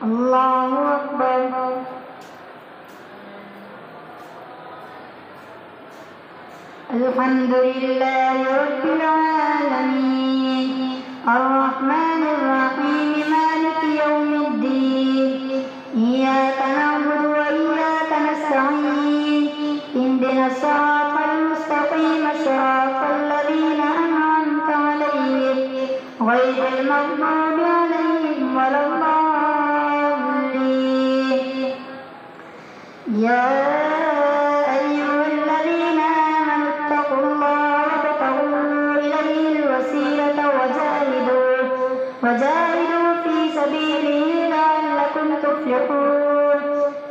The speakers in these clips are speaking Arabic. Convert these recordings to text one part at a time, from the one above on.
الله أكبر. الحمد لله رب العالمين الرحمن الرحيم مالك يوم الدين إياك نعبد وإياك نستعين اهدنا الصراط المستقيم صراط الذين أنعمت عليهم غير المغضوب عليهم ولا الضالين. يا أيها الذين آمنوا اتقوا الله وابتغوا إليه الوسيلة وجاهدوا في سبيله لعلكم تفلحون.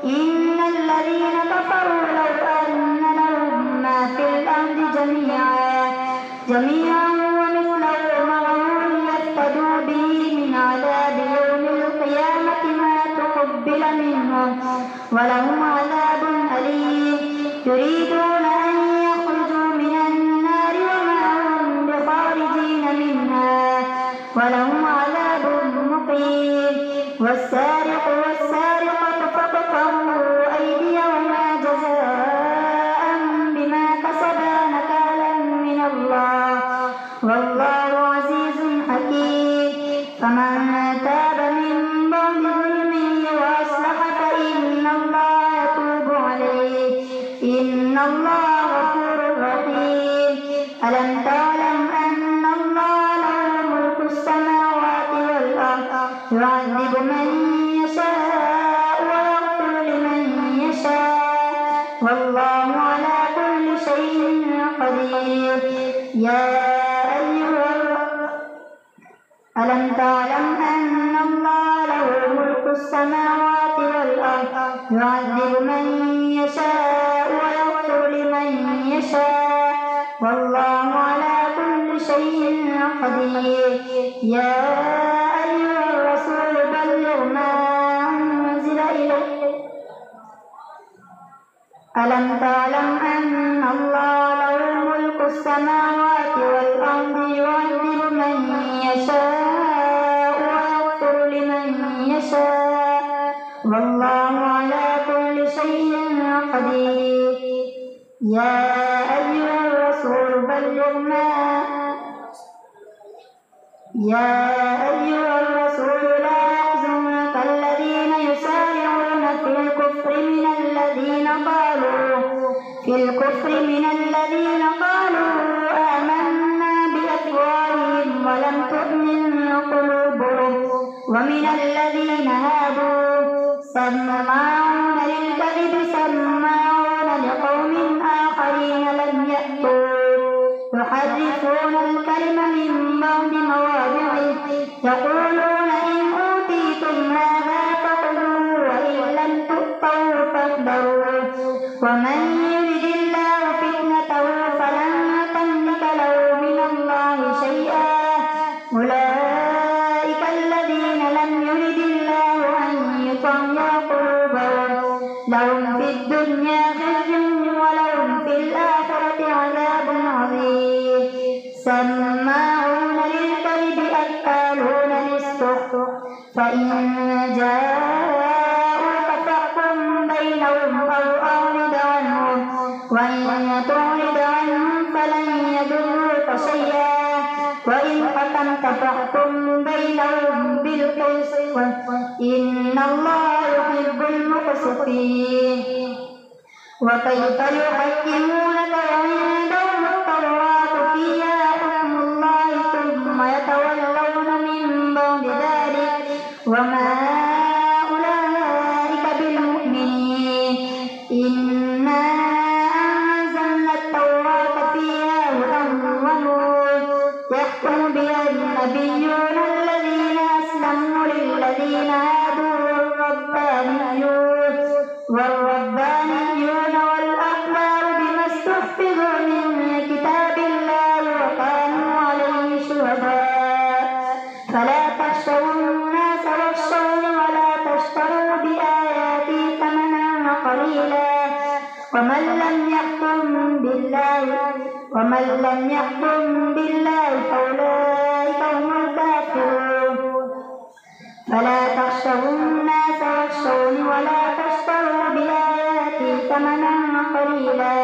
إن الذين كفروا لو أن لهم ما في الأرض جميعا ومثله معه ليفتدوا به من عذاب يوم القيامة ما تقبل منهم ولهم عذاب أليم. يريدون أن يخرجوا من النار وما هم بخارجين منها ولهم عذاب مقيم. والسارق والسارقة فاقطعوا أيديهما جزاء بما كسبا نكالا من الله والله عزيز حكيم. فمن تاب من بعد ظلمه وأصلح فإن الله يتوب عليه إن الله غفور رحيم. ألم تعلم أن الله له ملك السماوات والأرض يعذب من يشاء ويغفر لمن يشاء والله على كل شيء قدير. ألم تعلم أن الله له ملك السماوات والأرض يعذب من يشاء ويغفر لمن يشاء والله على كل شيء قدير. يا أيها الرسول بلغ ما أنزل إليك. ألم تعلم أن الله له ملك السماوات والأرض يعذب من يشاء ويغفر لمن يشاء والله على كل شيء قدير. يا أيها الرسول بلغ ما لا يحزنك الذين يسارعون في الكفر من الذين قالوا آمنا بأفواههم ولم تؤمن قلوبهم ومن الذين هادوا سماعون للكذب سماعون لقوم آخرين لم يأتوا يحرفون الكلم من بعد مواضعه يقولون إن أوتيتم هذا فخذوه وإن لم تؤتوا فاحذروا ومن يرد الله فتنته فلن تملك له من الله شيئا أولئك الذين لم يرد الله أن يطهر قلوبهم لهم في الدنيا خزي ولهم في الآخرة عذاب عظيم. سماعون للكذب أكالون للسحت فإن جاءوك فاحكم بينهم أو أعرض عنهم وإن تعرض عنهم فلن يضروك شيئا وإن حكمت فاحكم بينهم بالقسط إن الله يحب المقسطين. وكيف يحكمونك وعندهم التوراة فيها حكم الله ثم يتولون من بعد ذلك وما أولئك بالمؤمنين. إنا أنزلنا التوراة فيها هدى ونور يحكم بها النبيون الذين أسلموا للذين هادوا والربانيون والأحبار بما استحفظوا من كتاب الله وكانوا عليه شهداء فلا تخشوا الناس واخشوني ولا تشتروا بآياتي ثمنا قليلا ومن لم يحكم بالله فأولئك هم الكافرون. فلا تخشوا الناس واخشوني ولا تشتروا بآياتي ثمنا قليلا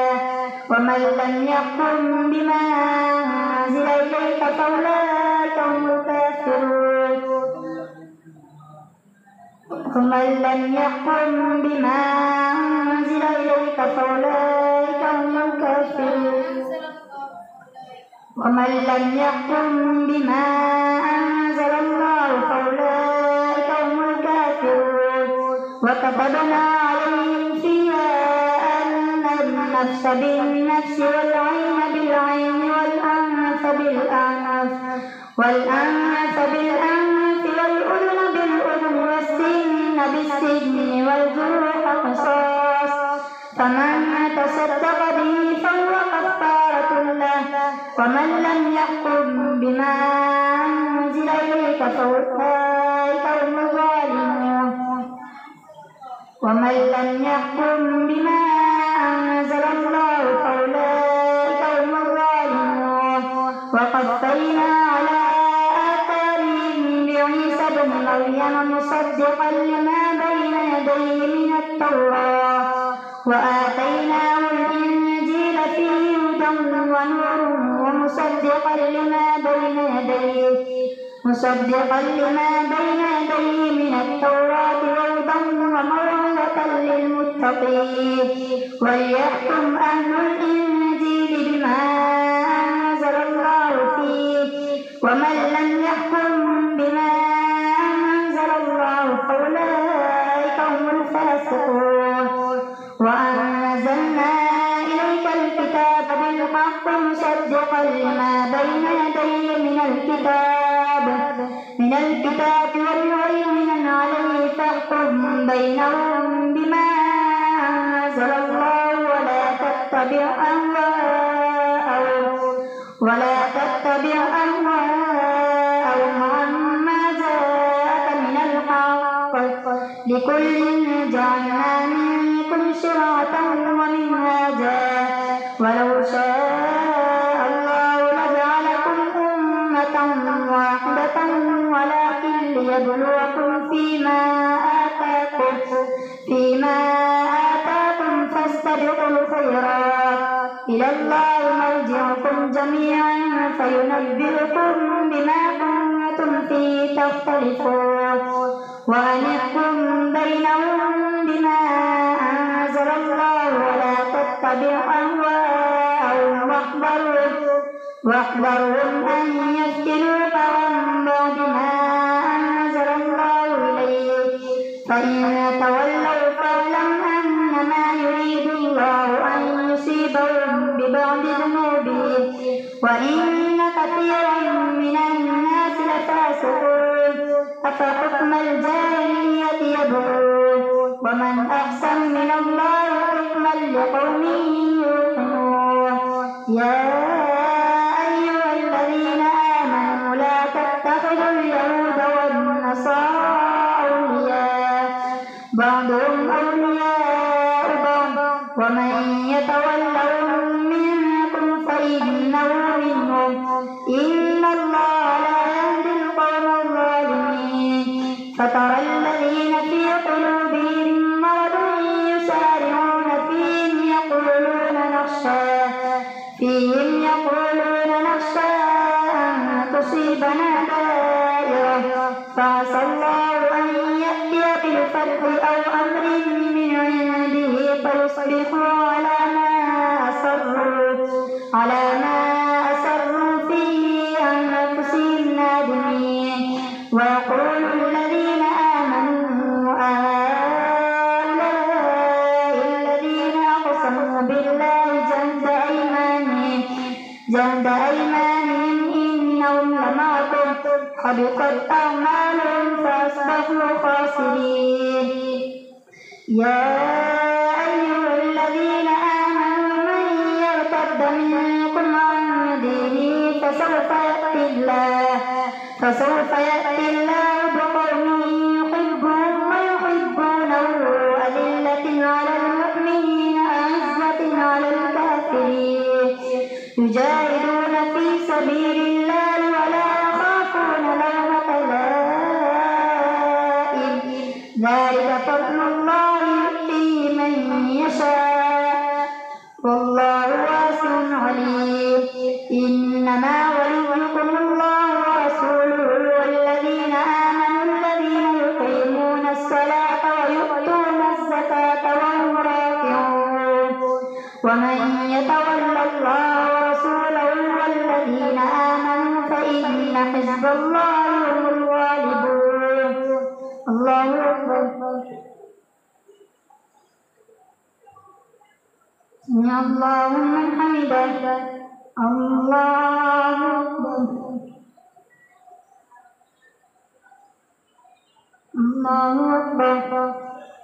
ومن لم يحكم بما أنزل إليك فأولئك هم الكافرون ومن لم يحكم بما أنزل إليك فأولئك هم الكافرون ومن لم يحكم بما أنزل الله فأولئك هم الكافرون وكتبنا عليهم فيها أن النفس بالنفس والعين بالعين والأنف بالأنف والأذن بالأذن والسن بالسن والجروح قصاص فمن تصدق به فهو كفارة له ومن لم يحكم بما أنزل إليك فأولئك هم الظالمون ومن لم يحكم بما أنزل الله فأولئك هم الظالمون وقفينا على آثارهم بعيسى ابن مريم مصدقا لما بين يديه من التوراة وآتيناه الإنجيل فيه هدى ونور ومصدقا لما بين يديه من التوراة وهدى وموعظة للمتقين وليحكم أهل الإنجيل بما أنزل الله فيه ومن لم يحكم بما أنزل الله فأولئك هم الفاسقون وأنزلنا إليك الكتاب بالحق مصدقا لما بين يديه من الكتاب والمهيمنا عليه فاحكم بينهم بما أنزل الله ولا تتبع أهواءهم عما جاءك من الحق لكل جعلنا منكم شرعة ومنهاجا ولو شاء الله لجعلكم أمة واحدة ولكن ليبلوكم فيما آتاكم فاستبقوا الخيرات إلى الله مرجعكم جميعا فينبئكم بما كنتم فيه تختلفون وأن يحكم بينهم بما أنزل الله ولا تتبع أهواءهم واحذرهم أن يفتنوك عن بعد ما أنزل الله إليك فإن تولوا فاعلم أنما يريد الله أن يصيبهم ببعض ذنوبهم وإن كثيرا من الناس لفاسقون أفحكم الجاهلية يبغون ومن أحسن من الله حكما لقوم يوقنون يا أيها الذين آمنوا لا تتخذوا اليهود والنصارى أولياء بعضهم أولياء بعض ومن يتولهم منكم فإنه منهم إن الله لا يهدي القوم الظالمين فترى الذين في قلوبهم مرض يسارعون فيهم يقولون نخشى أن تصيبنا دائرة فعسى الله أن يأتي بالفتح أو أمر من عنده فيصبحوا على ما أسروا في أنفسهم نادمين ويقول الذين آمنوا أهؤلاء الذين أقسموا بالله جهد أيمانهم إنهم لمعكم حبطت أعمالهم فأصبحوا خاسرين يا أيها الذين آمنوا من يرتد منكم عن دينه فسوف يأتي الله بقوم يحبهم ويحبونه أذلة على المؤمنين أعزة على الكافرين يجاهدون في سبيل الله ولا يخافون لومة لائم ذلك فضل الله يؤتيه من يشاء والله واسع عليم إنما وليكم الله ورسوله والذين آمنوا الذين يقيمون الصلاة ويؤتون الزكاة وهم راكعون ومن يتول الله ورسوله والذين آمنوا فإن حزب الله هم الغالبون الله أكبر سمع الله لمن حمده الله أكبر الله أكبر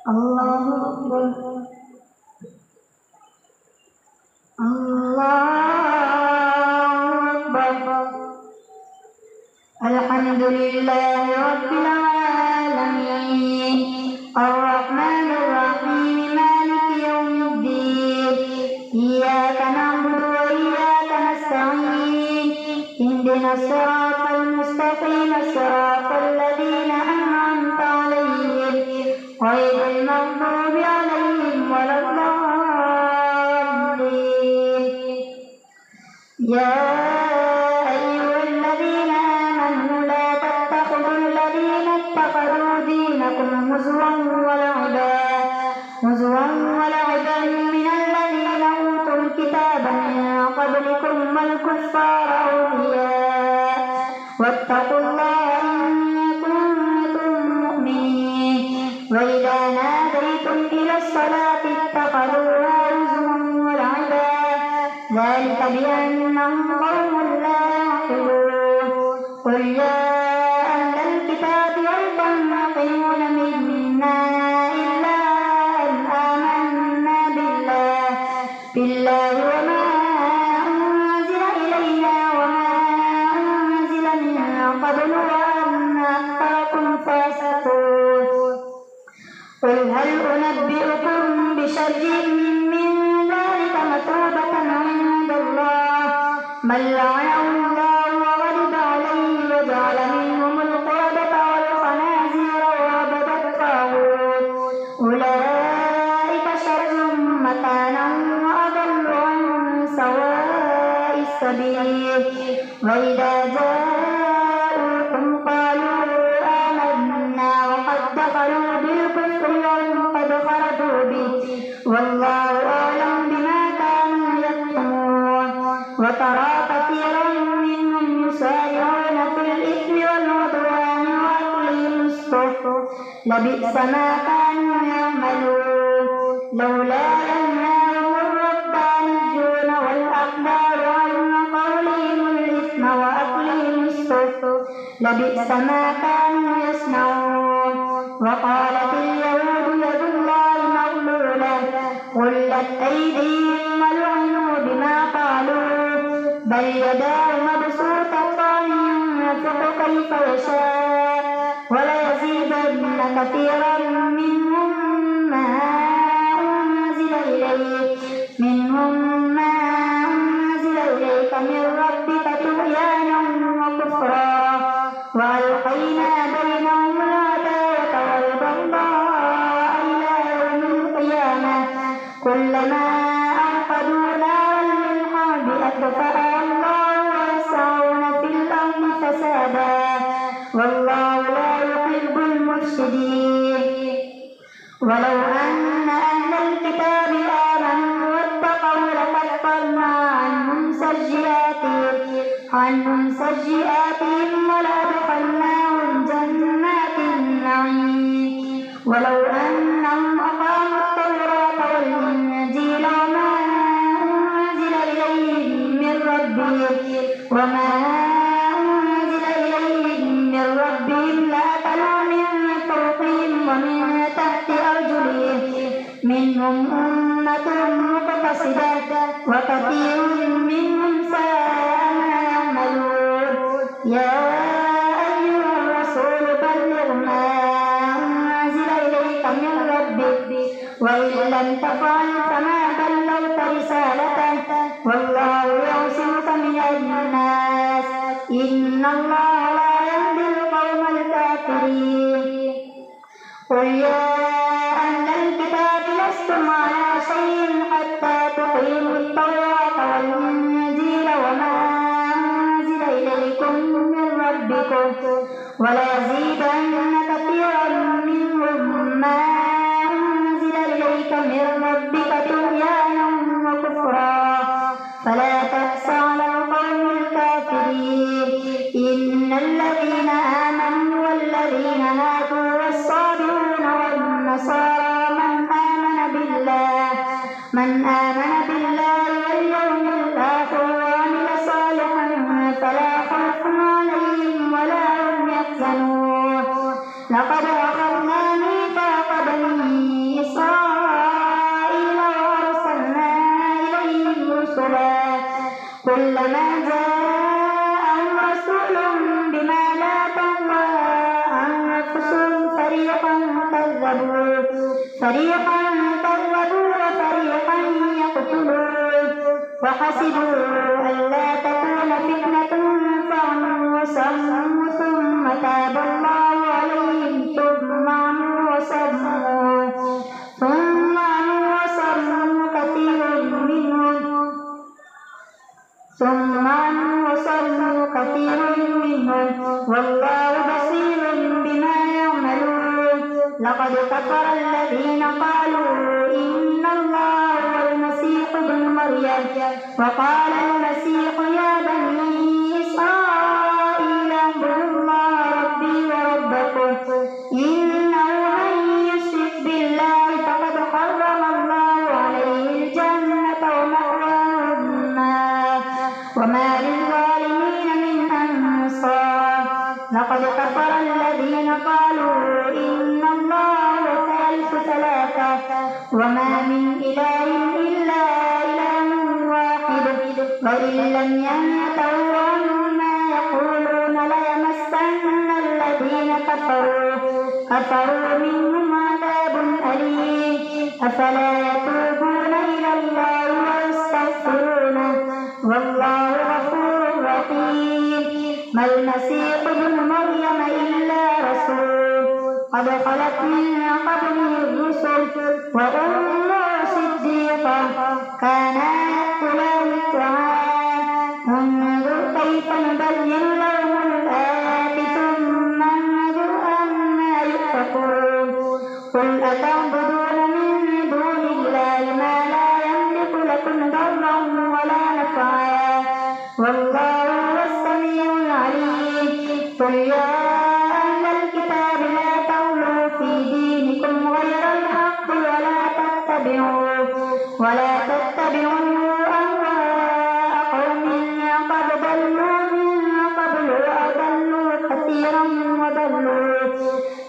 الله أكبر الله أكبر الحمد لله رب العالمين الرحمن الرحيم مالك يوم الدين إياك نعبد وإياك نستعين اهدنا الصراط المستقيم صراط الذين أنعمت عليهم غير المغضوب عليهم ولا الضالين يا أيها الذين آمنوا لا تتخذوا الذين اتخذوا دينكم هزوا ولعبا من الذين أوتوا الكتاب من قبلكم والكفار أولياء واتقوا الله إن كنتم مؤمنين وإذا ناديتم إلى الصلاة اتخذوها هزوا ولعبا ذلك بأنهم قوم لا يعقلون قل يا أهل الكتاب هل تنقمون منا إلا أن آمنا بالله وما أنزل إلينا وما أنزل من قبل وأن أكثركم فاسقون قل هل أنبئكم بشر من ذلك مثوبة عند الله من لعنه الله وغضب عليه وجعل منهم القردة والخنازير وعبد الطاغوت أولئك شر مكانا وأضل عن سواء السبيل وإذا جاءوكم قالوا آمنا وقد دخلوا بالكفر وهم قد خرجوا به والله أعلم بما كانوا يكتمون وترى كثيرا منهم يسارعون في الإثم والعدوان وأكلهم السحت لبئس ما كانوا يعملون لولا ينهاهم الربانيون والأحبار عن قولهم الإثم وأكلهم السحت لبئس ما كانوا يصنعون وقالت اليهود يد الله مغلولة غلت أيديهم ولعنوا بما قالوا بل يداه مبسوطتان ينفق كيف يشاء وليزيدن كثيرا منهم ما أنزل إليك من ربك طغيانا وكفرا وألقينا بينهم العداوة والبغضاء إلى يوم القيامة كلما أوقدوا نارا للحرب أطفأها الله ويسعون في الأرض فسادا والله لا يحب المفسدين ولو أن أهل الكتاب آمنوا واتقوا لكفرنا عنهم سيئاتهم ولأدخلناهم جنات النعيم ولو أنهم أقاموا التوراة والإنجيل وما أنزل إليهم من ربهم لأكلوا من فوقهم ومن تحت أرجلهم منهم أمة مقتصدة وكثير منهم ساء ما يعملون يا أيها الرسول بلغ ما أنزل إليك من ربك وإن لم تفعل فما بلغت رسالته والله يعصمك من الناس إن الله لا يهدي القوم الكافرين قل يا أهل الكتاب لستم على شيء حتى تقيموا التوراة والإنجيل وما أنزل إليكم من ربكم وليزيدن كثيرا منهم ما أنزل إليك من ربك طغيانا وكفرا فلا تأس على القوم الكافرين إن الذين آمنوا والذين هادوا والصابرون والنصارى من آمن بالله واليوم الآخر وعمل صالحا فلا خوف عليهم ولا هم يحزنون لقد أخذنا ميثاق بني إسرائيل وأرسلنا إليهم رسلا كلما جاءهم رسول بما لا تهوى أنفسهم فريقا كذبوا وفريقا يقتلون وحسبوا ألا تكون فتنة فعموا وصموا ثم تاب الله عليهم ثم عموا وصموا كثير منهم والله بصير بما يعملون لقد كفر الذين قالوا إن الله هو المسيح ابن مريم وقال المسيح يا بني إسرائيل اعبدوا الله ربي وربكم إنه من يشرك بالله فقد حرم الله عليه الجنة ومأواه النار وما للظالمين من أنصار لقد كفر الذين قالوا إن الله ثالث ثلاثة وما من إله إلا إله واحد وإن لم ينتهوا عما يقولون ليمسن الذين كفروا منهم عذاب أليم أفلا يتوبون إلى الله ويستغفرونه والله غفور رحيم ما المسيح ابن مريم إلا رسول قد خلت من قبله الرسل وأمه صديقة كانا يأكلان الطعام انظر كيف نبين لهم الآيات ثم انظر أنا يؤفكون قل أتعبدون من دون الله ما لا يملك لكم ضرا ولا نفعا والله هو السميع العليم قل يا أهل الكتاب لا تغلوا في دينكم غير الحق ولا تتبعوا أهواء قوم قد ضلوا من قبل وأضلوا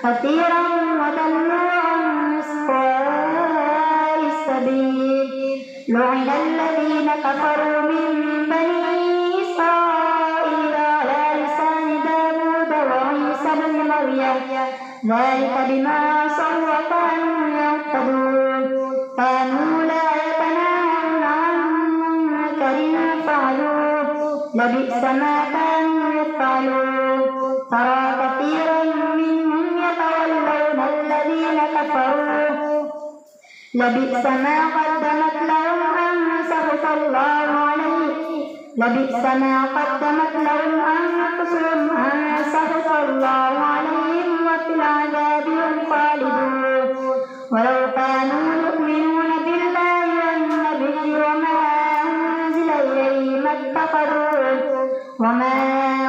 كثيرا وضلوا عن سواء السبيل لعن الذين كفروا من بني إسرائيل على لسان داود وعيسى بن مريم ذلك بما عصوا وكانوا يعتدون كانوا لا يتناهون عن منكر فعلوه لبئس ما كانوا يفعلون ترى كثيرا منهم يتولون الذين كفروا لبئس ما قدمت لهم أنفسهم أن سخط الله عليهم وفي العذاب هم خالدون ولو كانوا يؤمنون بالله والنبي وما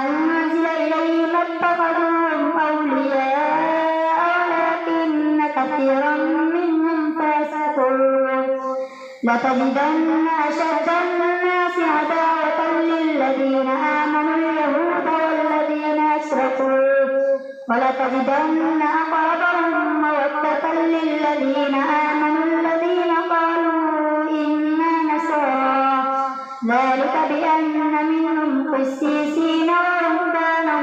أنزل إليه ما اتخذوهم أولياء ولكن كثيرا منهم فاسقون لتجدن أشد الناس عداوة للذين آمنوا اليهود والذين أشركوا ولتجدن أقربهم مودة للذين آمنوا الذين قالوا إنا نصارى ذلك بأن منهم قسيسين ورهبانا